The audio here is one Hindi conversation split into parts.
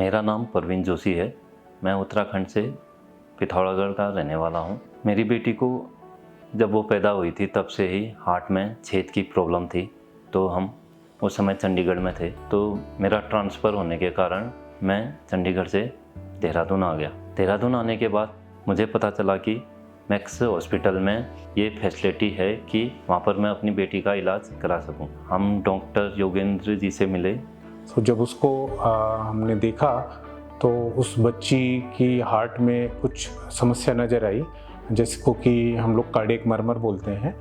मेरा नाम परवीन जोशी है। मैं उत्तराखंड से पिथौरागढ़ का रहने वाला हूँ। मेरी बेटी को जब वो पैदा हुई थी तब से ही हार्ट में छेद की प्रॉब्लम थी, तो हम उस समय चंडीगढ़ में थे। तो मेरा ट्रांसफ़र होने के कारण मैं चंडीगढ़ से देहरादून आ गया। देहरादून आने के बाद मुझे पता चला कि मैक्स हॉस्पिटल में ये फैसिलिटी है कि वहाँ पर मैं अपनी बेटी का इलाज करा सकूँ। हम डॉक्टर योगेंद्र जी से मिले। तो जब उसको हमने देखा तो उस बच्ची की हार्ट में कुछ समस्या नज़र आई, जिसको कि हम लोग कार्डियक मर्मर बोलते हैं।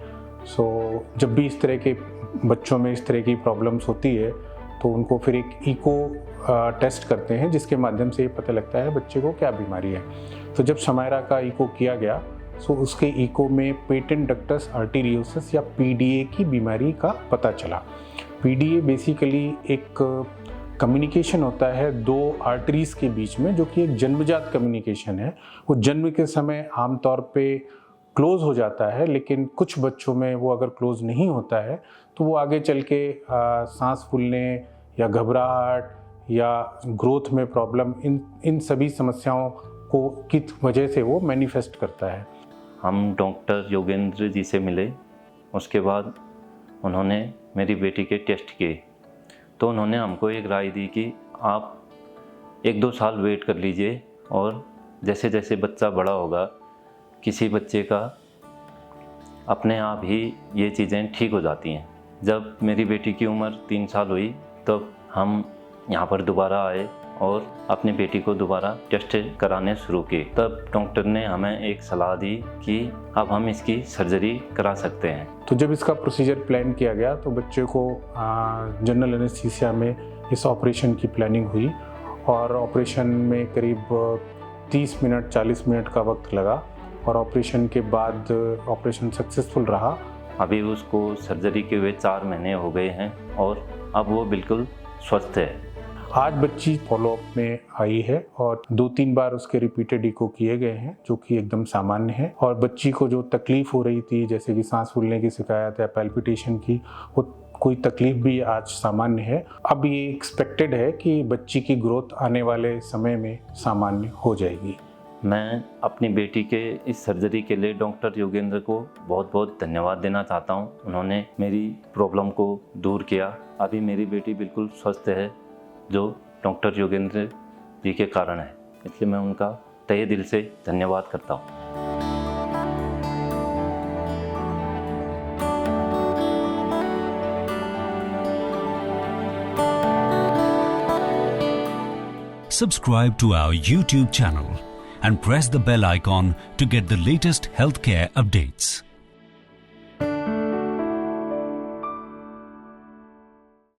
जब भी इस तरह के बच्चों में इस तरह की प्रॉब्लम्स होती है तो उनको फिर एक इको टेस्ट करते हैं, जिसके माध्यम से ये पता लगता है बच्चे को क्या बीमारी है। तो जब शमायरा का इको किया गया तो उसके इको में पेटेंट डक्टस आर्टेरियोसिस या पीडीए की बीमारी का पता चला। पीडीए बेसिकली एक कम्युनिकेशन होता है दो आर्टरीज़ के बीच में, जो कि एक जन्मजात कम्युनिकेशन है। वो जन्म के समय आमतौर पे क्लोज़ हो जाता है, लेकिन कुछ बच्चों में वो अगर क्लोज़ नहीं होता है तो वो आगे चल के सांस फूलने या घबराहट या ग्रोथ में प्रॉब्लम, इन सभी समस्याओं को की वजह से वो मैनिफेस्ट करता है। हम डॉक्टर योगेंद्र जी से मिले। उसके बाद उन्होंने मेरी बेटी के टेस्ट किए, तो उन्होंने हमको एक राय दी कि आप 1-2 साल वेट कर लीजिए और जैसे जैसे बच्चा बड़ा होगा, किसी बच्चे का अपने आप ही ये चीज़ें ठीक हो जाती हैं। जब मेरी बेटी की उम्र 3 साल हुई तब हम यहाँ पर दोबारा आए और अपनी बेटी को दोबारा टेस्ट कराने शुरू किए। तब डॉक्टर ने हमें एक सलाह दी कि अब हम इसकी सर्जरी करा सकते हैं। तो जब इसका प्रोसीजर प्लान किया गया तो बच्चे को जनरल एनेस्थीसिया में इस ऑपरेशन की प्लानिंग हुई और ऑपरेशन में करीब 30 मिनट 40 मिनट का वक्त लगा और ऑपरेशन के बाद ऑपरेशन सक्सेसफुल रहा। अभी उसको सर्जरी के हुए 4 महीने हो गए हैं और अब वो बिल्कुल स्वस्थ है। आज बच्ची फॉलोअप में आई है और 2-3 बार उसके रिपीटेड इको किए गए हैं, जो कि एकदम सामान्य है। और बच्ची को जो तकलीफ़ हो रही थी, जैसे कि सांस फूलने की शिकायत या पैल्पिटेशन की, वो कोई तकलीफ भी आज सामान्य है। अब ये एक्सपेक्टेड है कि बच्ची की ग्रोथ आने वाले समय में सामान्य हो जाएगी। मैं अपनी बेटी के इस सर्जरी के लिए डॉक्टर योगेंद्र को बहुत बहुत धन्यवाद देना चाहता हूँ। उन्होंने मेरी प्रॉब्लम को दूर किया। अभी मेरी बेटी बिल्कुल स्वस्थ है, जो डॉक्टर योगेंद्र जी के कारण है। इसलिए मैं उनका तहे दिल से धन्यवाद करता हूँ। Subscribe to our YouTube channel and press the bell icon to get the latest healthcare updates.